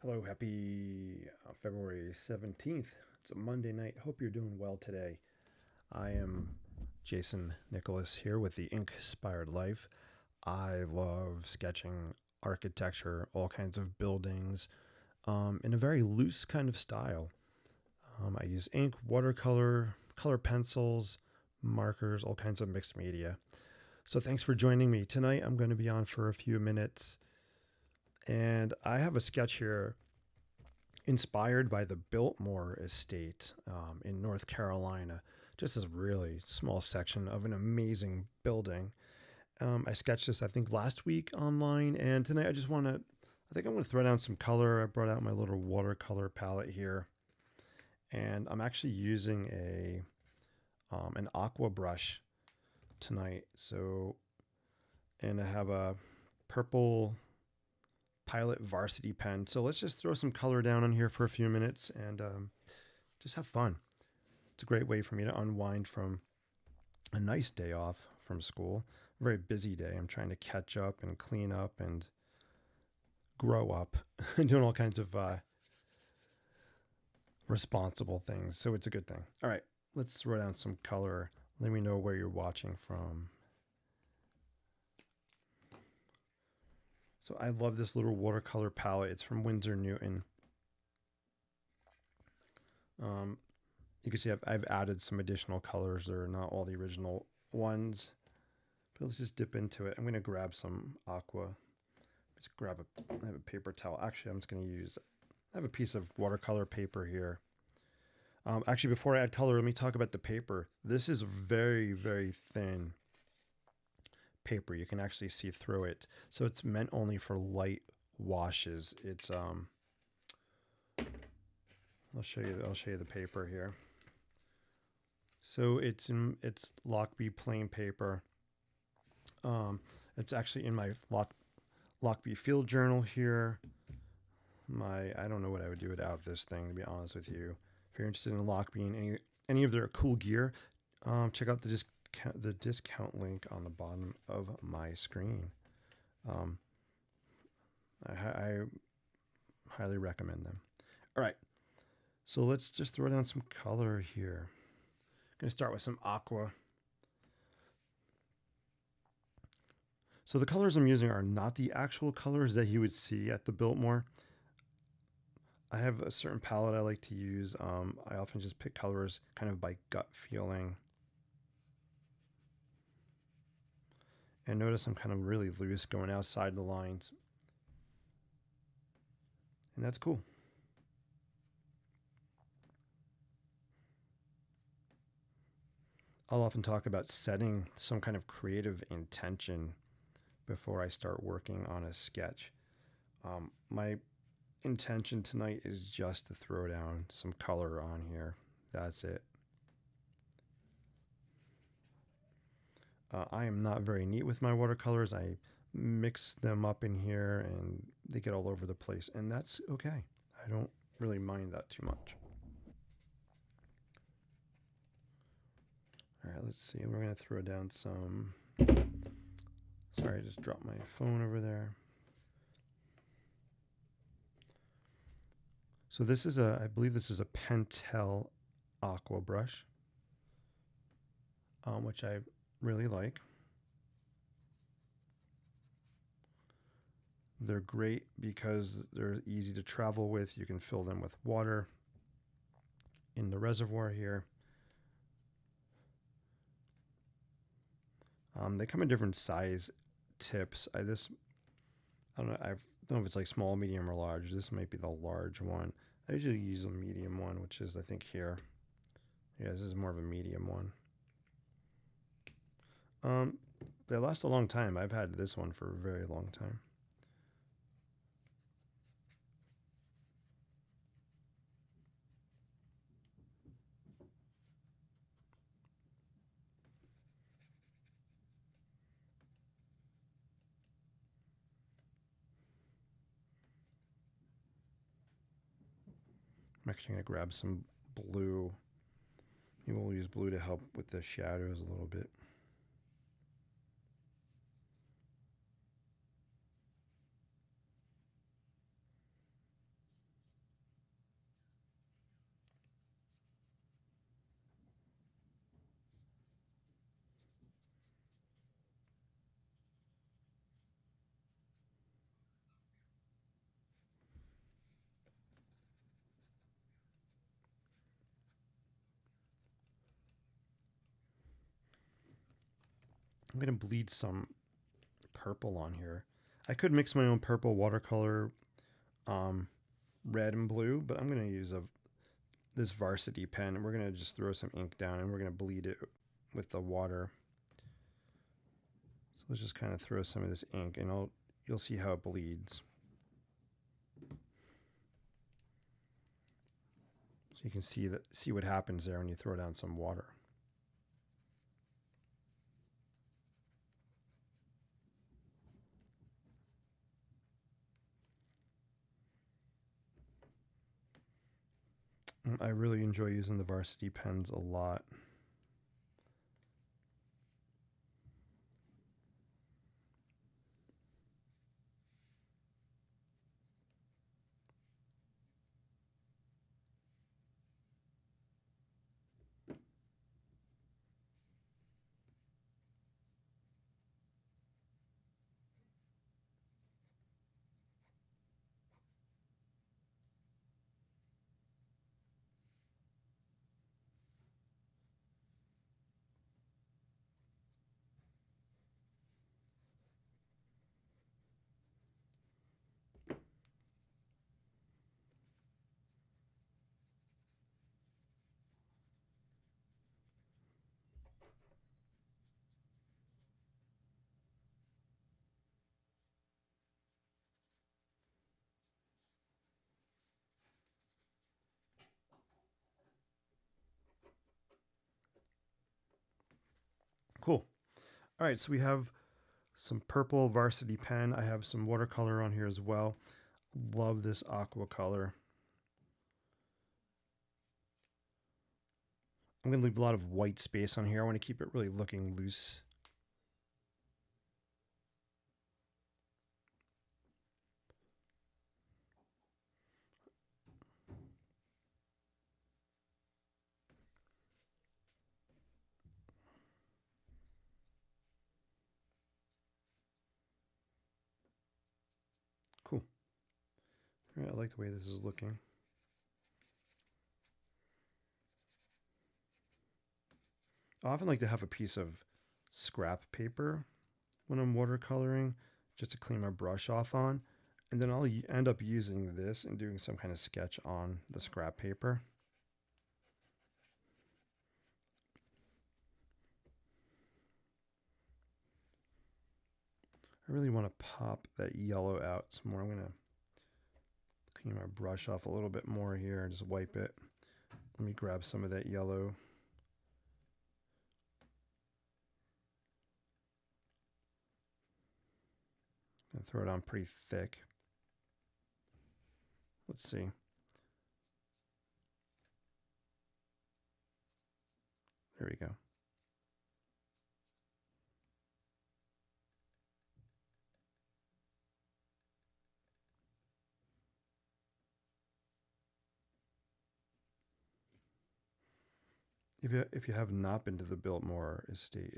Hello, happy February 17th. It's a Monday night. Hope you're doing well today. I am Jason Nicholas here with the Inspired Life. I love sketching architecture, all kinds of buildings, in a very loose kind of style. I use ink, watercolor, color pencils, markers, all kinds of mixed media. So thanks for joining me. Tonight I'm going to be on for a few minutes, and I have a sketch here inspired by the Biltmore Estate in North Carolina. Just this really small section of an amazing building. I sketched this, I think, last week online, and tonight I think I'm going to throw down some color. I brought out my little watercolor palette here, and I'm actually using an aqua brush tonight. And I have a purple Pilot Varsity pen. So let's just throw some color down on here for a few minutes and just have fun. It's a great way for me to unwind from a nice day off from school. A very busy day. I'm trying to catch up and clean up and grow up and doing all kinds of responsible things. So it's a good thing. All right, let's throw down some color. Let me know where you're watching from. So I love this little watercolor palette. It's from Winsor Newton. You can see I've added some additional colors. They're not all the original ones, but let's just dip into it. I'm going to grab some aqua. I have a paper towel. Actually, I'm just going to I have a piece of watercolor paper here. Actually, before I add color, let me talk about the paper. This is very, very thin paper. You can actually see through it. So it's meant only for light washes. I'll show you the paper here. So it's Lockbee plain paper. It's actually in my Lockbee field journal here. I don't know what I would do without this thing, to be honest with you. If you're interested in Lockbee and any of their cool gear, check out the discount link on the bottom of my screen. I highly recommend them. All right, so let's just throw down some color here. I'm going to start with some aqua. So the colors I'm using are not the actual colors that you would see at the Biltmore. I have a certain palette I like to use. I often just pick colors kind of by gut feeling. And notice I'm kind of really loose going outside the lines. And that's cool. I'll often talk about setting some kind of creative intention before I start working on a sketch. My intention tonight is just to throw down some color on here. That's it. I am not very neat with my watercolors. I mix them up in here and they get all over the place, and that's okay. I don't really mind that too much. All right, let's see. We're going to throw down some. Sorry, I just dropped my phone over there. So I believe this is a Pentel aqua brush, which I really like. They're great because they're easy to travel with. You can fill them with water in the reservoir here. They come in different size tips. I don't know. I don't know if it's like small, medium, or large. This might be the large one. I usually use a medium one, which is I think here. Yeah, this is more of a medium one. They last a long time. I've had this one for a very long time. I'm actually going to grab some blue. Maybe we'll use blue to help with the shadows a little bit. I'm going to bleed some purple on here. I could mix my own purple watercolor, red and blue, but I'm going to use this Varsity pen, and we're going to just throw some ink down and we're going to bleed it with the water. So let's just kind of throw some of this ink, and you'll see how it bleeds. So you can see what happens there when you throw down some water. I really enjoy using the Varsity pens a lot. Cool. All right, so we have some purple Varsity pen. I have some watercolor on here as well. Love this aqua color. I'm going to leave a lot of white space on here. I want to keep it really looking loose. Cool. All right, I like the way this is looking. I often like to have a piece of scrap paper when I'm watercoloring, just to clean my brush off on. And then I'll end up using this and doing some kind of sketch on the scrap paper. I really want to pop that yellow out some more. I'm going to clean my brush off a little bit more here and just wipe it. Let me grab some of that yellow. I'm going to throw it on pretty thick. Let's see. There we go. If you have not been to the Biltmore Estate,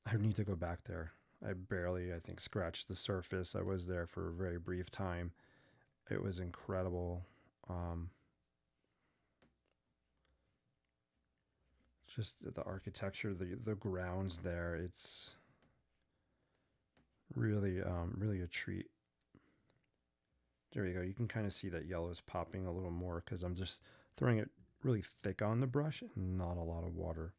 I need to go back there. I think, scratched the surface. I was there for a very brief time. It was incredible. Just the architecture, the grounds there. It's really, really a treat. There you go. You can kind of see that yellow is popping a little more because I'm just throwing it really thick on the brush and not a lot of water.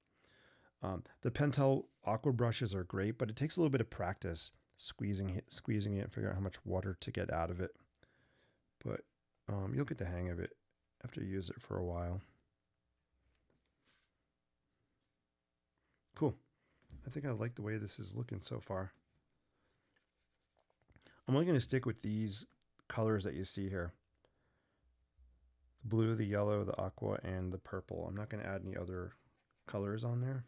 The Pentel aqua brushes are great, but it takes a little bit of practice squeezing it, and figure out how much water to get out of it. But you'll get the hang of it after you use it for a while. Cool. I think I like the way this is looking so far. I'm only going to stick with these colors that you see here. The blue, the yellow, the aqua, and the purple. I'm not going to add any other colors on there.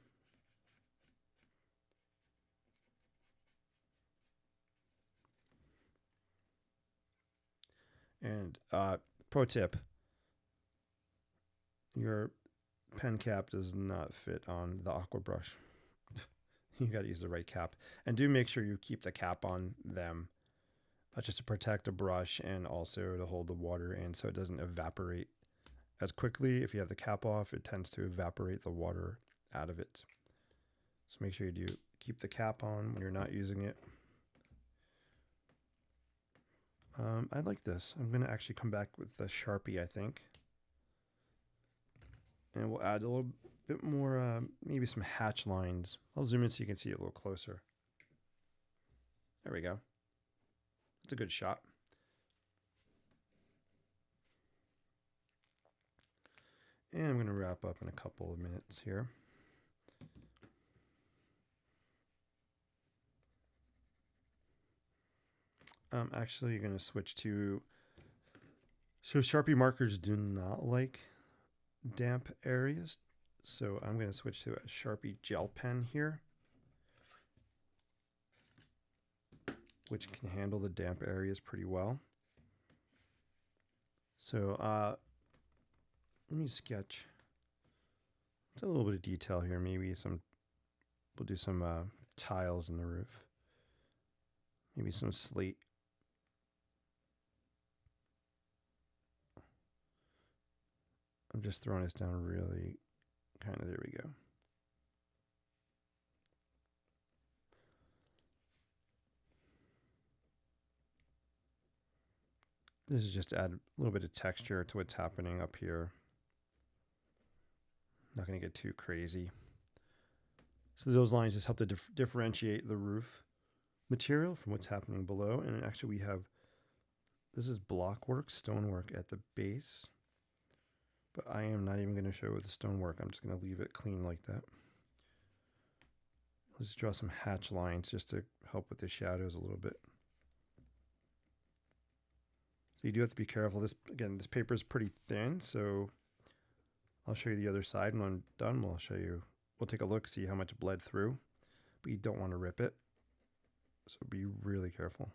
And pro tip, your pen cap does not fit on the aqua brush. You got to use the right cap. And do make sure you keep the cap on them, just to protect the brush and also to hold the water in so it doesn't evaporate as quickly. If you have the cap off, it tends to evaporate the water out of it. So make sure you do keep the cap on when you're not using it. I like this. I'm going to actually come back with the Sharpie, I think. And we'll add a little bit more, maybe some hatch lines. I'll zoom in so you can see it a little closer. There we go. It's a good shot. And I'm going to wrap up in a couple of minutes here. I'm actually going to switch to, so Sharpie markers do not like damp areas. So I'm going to switch to a Sharpie gel pen here, which can handle the damp areas pretty well. So let me sketch. It's a little bit of detail here. Maybe we'll do some tiles in the roof. Maybe some slate. I'm just throwing this down really kind of, there we go. This is just to add a little bit of texture to what's happening up here. Not going to get too crazy. So those lines just help to differentiate the roof material from what's happening below. And actually this is blockwork, stonework at the base. But I am not even going to show the stonework. I'm just going to leave it clean like that. Let's draw some hatch lines just to help with the shadows a little bit. So you do have to be careful. This paper is pretty thin, so I'll show you the other side. When I'm done, we'll take a look, see how much bled through. But you don't want to rip it, so be really careful.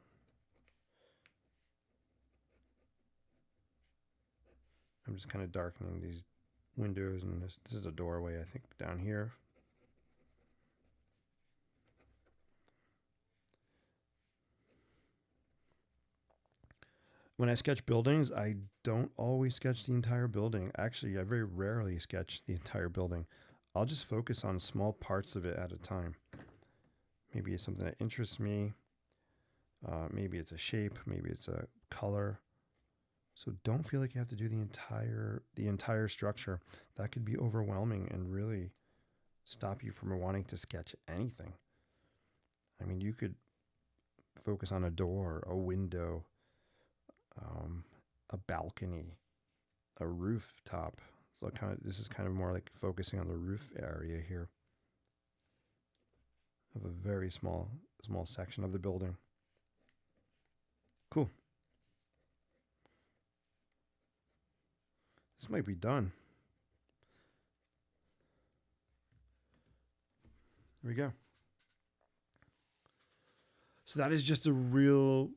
I'm just kind of darkening these windows, and this is a doorway, I think, down here. When I sketch buildings, I don't always sketch the entire building. Actually, I very rarely sketch the entire building. I'll just focus on small parts of it at a time. Maybe it's something that interests me. Maybe it's a shape. Maybe it's a color. So don't feel like you have to do the entire structure. That could be overwhelming and really stop you from wanting to sketch anything. I mean, you could focus on a door, a window, a balcony, a rooftop. So this is kind of more like focusing on the roof area here of a very small section of the building. Cool. This might be done. There we go. So that is just a real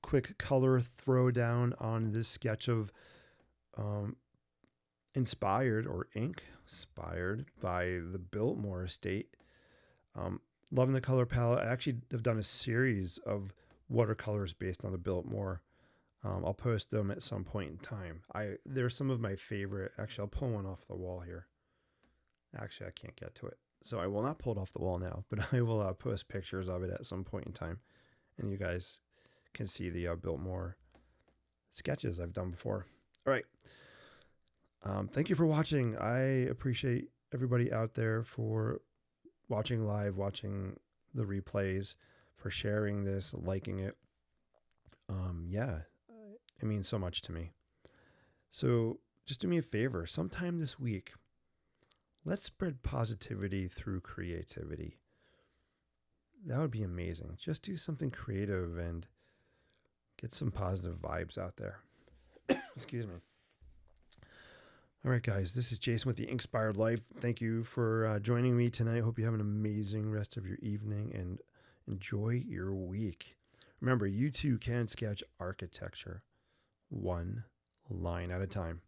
quick color throwdown on this sketch of inspired by the Biltmore estate. Loving the color palette. I actually have done a series of watercolors based on the Biltmore. I'll post them at some point in time. They're some of my favorite. Actually, I'll pull one off the wall here. Actually, I can't get to it, so I will not pull it off the wall now, but I will post pictures of it at some point in time, and you guys can see the Biltmore sketches I've done before. All right. Thank you for watching. I appreciate everybody out there for watching live, watching the replays, for sharing this, liking it. Yeah, it means so much to me. So just do me a favor. Sometime this week, let's spread positivity through creativity. That would be amazing. Just do something creative and get some positive vibes out there. Excuse me. All right, guys, this is Jason with the Inkspired Life. Thank you for joining me tonight. Hope you have an amazing rest of your evening and enjoy your week. Remember, you too can sketch architecture one line at a time.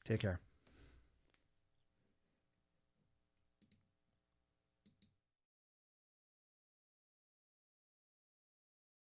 Take care.